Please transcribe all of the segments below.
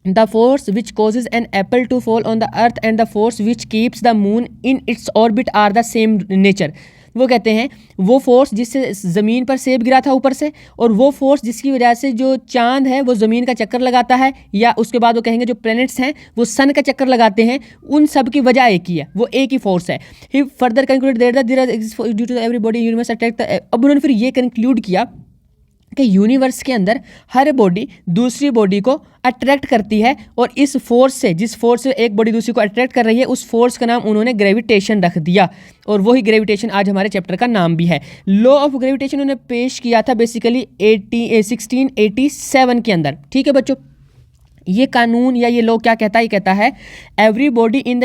The force which causes an apple to fall on the earth and the force which keeps the moon in its orbit are the same nature. वो कहते हैं वो force जिससे ज़मीन पर सेब गिरा था ऊपर से, और वो फोर्स जिसकी वजह से जो चांद है वो ज़मीन का चक्कर लगाता है, या उसके बाद वो कहेंगे जो प्लैनेट्स हैं वो सन का चक्कर लगाते हैं, उन सब की वजह एक ही है, वो एक ही फोर्स है। He further conclude there due to every body universe attract. अब उन्होंने फिर ये कंक्लूड किया कि यूनिवर्स के अंदर हर बॉडी दूसरी बॉडी को अट्रैक्ट करती है, और इस फोर्स से, जिस फोर्स से एक बॉडी दूसरी को अट्रैक्ट कर रही है, उस फोर्स का नाम उन्होंने ग्रेविटेशन रख दिया, और वही ग्रेविटेशन आज हमारे चैप्टर का नाम भी है। लॉ ऑफ ग्रेविटेशन उन्होंने पेश किया था बेसिकली 1687 के अंदर। ठीक है बच्चों, ये कानून या ये लॉ क्या कहता है? ये कहता है every body in the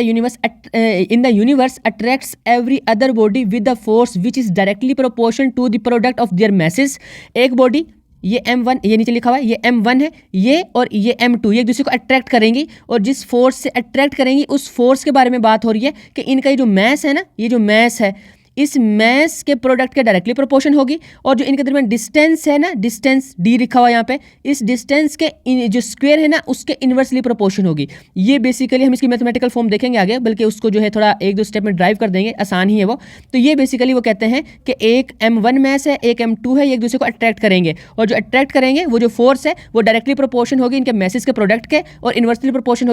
universe attracts every other body with the force which is directly proportion to the product of their masses. एक बॉडी, ये m1, ये नीचे लिखा हुआ है, ये m1 है, ये और ये m2, ये एक दूसरे को अट्रैक्ट करेंगी, और जिस फोर्स से अट्रैक्ट करेंगी उस फोर्स के बारे में बात हो रही है कि इनका ये जो मैस है ना, ये जो मैस है इस मैस के प्रोडक्ट के डायरेक्टली प्रोपोर्शन होगी, और जो इनके दरमियान डिस्टेंस है ना, डिस्टेंस डी लिखा हुआ है यहाँ पे, इस डिस्टेंस के जो स्क्वायर है ना उसके इन्वर्सली प्रोपोर्शन होगी। ये बेसिकली हम इसकी मैथमेटिकल फॉर्म देखेंगे आगे, बल्कि उसको जो है थोड़ा एक दो स्टेप में ड्राइव कर देंगे, आसान ही है वो। तो ये बेसिकली वो कहते हैं कि एक m1 मैस है, एक m2 है, ये एक दूसरे को अट्रैक्ट करेंगे, और जो अट्रैक्ट करेंगे वो जो फोर्स है वो डायरेक्टली प्रोपोर्शन होगी इनके मैसेज के प्रोडक्ट के, और इन्वर्सली प्रोपोर्शन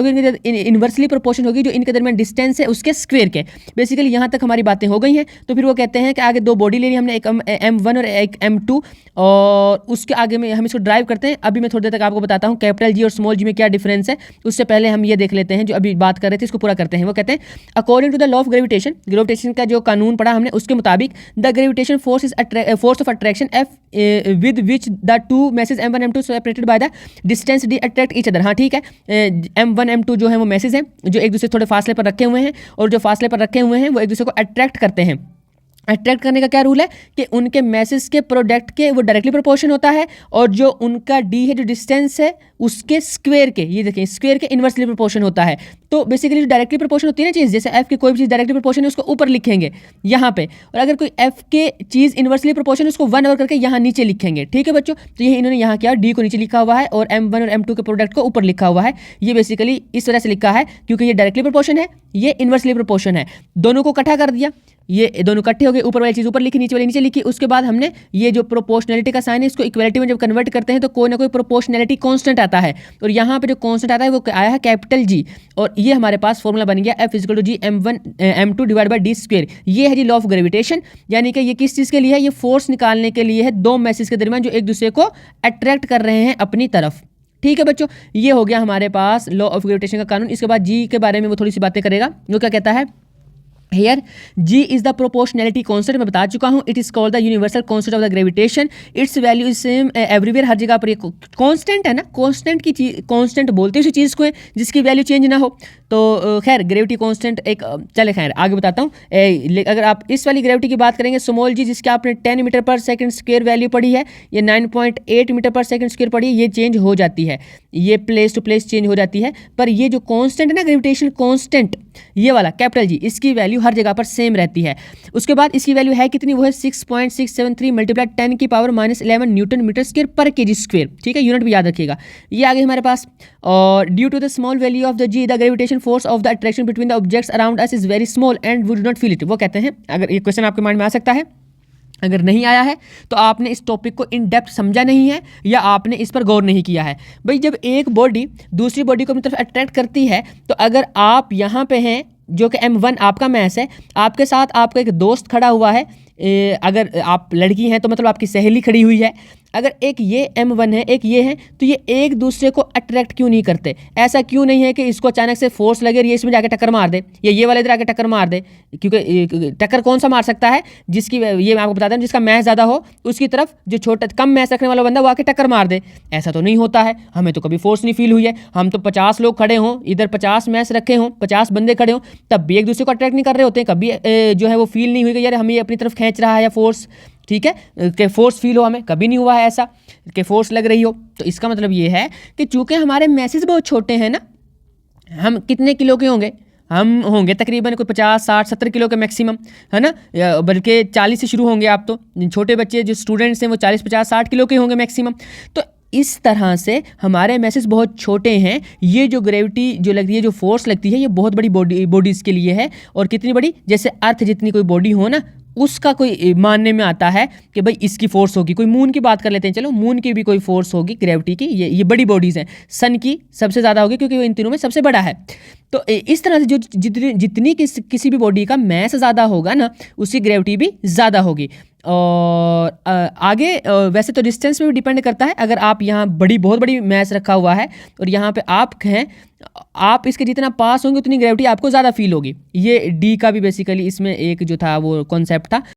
होगी जो इनके दरमियान डिस्टेंस है उसके स्क्वायर के। बेसिकली यहाँ तक हमारी बातें हो गई हैं। तो फिर वो कहते हैं कि आगे दो बॉडी ले ली हमने, एक m1 और एक m2, और उसके आगे में हम इसको ड्राइव करते हैं। अभी मैं थोड़ी देर तक आपको बताता हूँ कैपिटल जी और स्मॉल जी में क्या डिफरेंस है। उससे पहले हम ये देख लेते हैं जो अभी बात कर रहे थे, इसको पूरा करते हैं। वो कहते हैं according to the law of gravitation का जो कानून पढ़ा हमने उसके मुताबिक the gravitation force is force of attraction F with which the two masses m1 m2 separated by the distance D attract each other. हाँ ठीक है, m1 m2 जो है वो मैसेज हैं जो एक दूसरे थोड़े फासले पर रखे हुए हैं, और जो फासले पर रखे हुए हैं वो एक दूसरे को अट्रैक्ट करते हैं। अट्रैक्ट करने का क्या रूल है कि उनके मैसेज के प्रोडक्ट के वो डायरेक्टली प्रोपोर्शन होता है, और जो उनका डी है जो डिस्टेंस है उसके स्क्वायर के, ये देखिए स्क्वायर के इन्वर्सली प्रोपोर्शन होता है। तो बेसिकली जो डायरेक्टली प्रोपोर्शन होती है ना चीज़, जैसे एफ की कोई भी चीज़ डायरेक्टली प्रोपोर्शन है उसको ऊपर लिखेंगे यहाँ पे, और अगर कोई एफ के चीज़ इन्वर्सली प्रोपोर्शन है उसको 1 ओवर करके यहाँ नीचे लिखेंगे। ठीक है बच्चों, तो ये इन्होंने यहाँ किया, डी को नीचे लिखा हुआ है और m1 और m2 के प्रोडक्ट को ऊपर लिखा हुआ है। ये बेसिकली इस तरह से लिखा है क्योंकि ये डायरेक्टली प्रोपोर्शन है, ये इन्वर्सली प्रोपोर्शन है, दोनों को इकट्ठा कर दिया, ये दोनों इकट्ठे हो गए, ऊपर वाली चीज़ ऊपर लिखी, नीचे वाली नीचे लिखी। उसके बाद हमने ये जो प्रोपोर्शनैलिटी का साइन है इसको इक्वलिटी में जब कन्वर्ट करते हैं तो कोई ना कोई प्रोपोर्शनैलिटी कांस्टेंट आता है, और यहाँ पे जो कांस्टेंट आता है वो आया है कैपिटल जी, और ये हमारे पास फॉर्मूला बन गया F equal to G m1 m2 divide by D square. ये है जी लॉ ऑफ ग्रेविटेशन, यानी कि ये किस चीज़ के लिए है? ये फोर्स निकालने के लिए है दो मैसेज के दरमियान जो एक दूसरे को अट्रैक्ट कर रहे हैं अपनी तरफ। ठीक है बच्चों, ये हो गया हमारे पास लॉ ऑफ ग्रेविटेशन का कानून। इसके बाद जी के बारे में वो थोड़ी सी बातें करेगा। वो क्या कहता है? Here G is the proportionality constant, मैं बता चुका हूँ। It is called the universal constant of the gravitation. Its value is same everywhere, हर जगह पर ये constant है ना, constant की चीज constant बोलते हैं उसी चीज़ को है जिसकी वैल्यू चेंज ना हो। तो खैर ग्रेविटी कांस्टेंट एक चले खैर आगे बताता हूँ। अगर आप इस वाली ग्रेविटी की बात करेंगे स्मॉल जी, जिसकी आपने 10 मीटर पर सेकंड स्क्वायर वैल्यू पढ़ी है, ये 9.8 मीटर पर सेकंड स्क्वायर पढ़ी है, ये चेंज हो जाती है, ये प्लेस टू प्लेस चेंज हो जाती है। पर ये जो कांस्टेंट है ना ग्रेविटेशन कांस्टेंट, ये वाला कैपिटल जी, इसकी वैल्यू हर जगह पर सेम रहती है। उसके बाद इसकी वैल्यू है कितनी? वो है 6.673 मल्टीप्लाई 10 की पावर -11 न्यूटन मीटर स्क्वायर पर केजी स्क्वायर। ठीक है, यूनिट भी याद रखिएगा। ये आगे हमारे पास, और due to the small value of the G the gravitation force of the attraction between the objects around us is very small and we do not feel it. वो कहते हैं, अगर ये क्वेश्चन आपके माइंड में आ सकता है, अगर नहीं आया है तो आपने इस टॉपिक को इन डेप्थ समझा नहीं है या आपने इस पर गौर नहीं किया है। भाई जब एक बॉडी दूसरी बॉडी को अपनी तरफ अट्रैक्ट करती है, तो अगर आप यहाँ पे हैं जो कि m1 आपका मैस है, आपके साथ आपका एक दोस्त खड़ा हुआ है, अगर आप लड़की हैं तो मतलब आपकी सहेली खड़ी हुई है, अगर एक ये m1 है एक ये है, तो ये एक दूसरे को अट्रैक्ट क्यों नहीं करते? ऐसा क्यों नहीं है कि इसको अचानक से फोर्स लगे और ये इसमें जाके टक्कर मार दे, या ये वाले इधर आके टक्कर मार दे? क्योंकि टक्कर कौन सा मार सकता है? जिसकी, ये मैं आपको बताता हूँ, जिसका मैस ज़्यादा हो उसकी तरफ जो छोटा कम मैस रखने वाला बंदा वो आके टक्कर मार दे। ऐसा तो नहीं होता है, हमें तो कभी फोर्स नहीं फील हुई है। हम तो 50 लोग खड़े हों, इधर 50 मैस रखे हों, 50 बंदे खड़े हों, तब भी एक दूसरे को अट्रैक्ट नहीं कर रहे होते हैं। कभी जो है वो फील नहीं हुई कि यार हमें अपनी तरफ खींच रहा है या फोर्स, ठीक है, कि फोर्स फील हो, हमें कभी नहीं हुआ है ऐसा कि फोर्स लग रही हो। तो इसका मतलब ये है कि चूंकि हमारे मैसेज बहुत छोटे हैं ना, हम कितने किलो के होंगे? हम होंगे तकरीबन कोई 50 60 70 किलो के मैक्सिमम, है ना, बल्कि 40 से शुरू होंगे। आप तो छोटे बच्चे जो स्टूडेंट्स हैं वो 40 50 60 किलो के होंगे मैक्सिमम। तो इस तरह से हमारे मैसेज बहुत छोटे हैं। ये जो ग्रेविटी जो लगती है, जो फोर्स लगती है, ये बहुत बड़ी बॉडीज़ के लिए है। और कितनी बड़ी? जैसे अर्थ जितनी कोई बॉडी हो ना, उसका कोई मानने में आता है कि भाई इसकी फोर्स होगी। कोई मून की बात कर लेते हैं, चलो मून की भी कोई फोर्स होगी ग्रेविटी की। ये बड़ी बॉडीज़ हैं। सन की सबसे ज़्यादा होगी क्योंकि वो इन तीनों में सबसे बड़ा है। तो इस तरह से जो जितनी किसी भी बॉडी का मैस ज़्यादा होगा ना, उसकी ग्रेविटी भी ज़्यादा होगी। और आगे वैसे तो डिस्टेंस पे भी डिपेंड करता है। अगर आप यहाँ बहुत बड़ी मैस रखा हुआ है और यहाँ पे आप हैं, आप इसके जितना पास होंगे उतनी ग्रेविटी आपको ज़्यादा फील होगी। ये डी का भी बेसिकली इसमें एक जो था वो कॉन्सेप्ट था।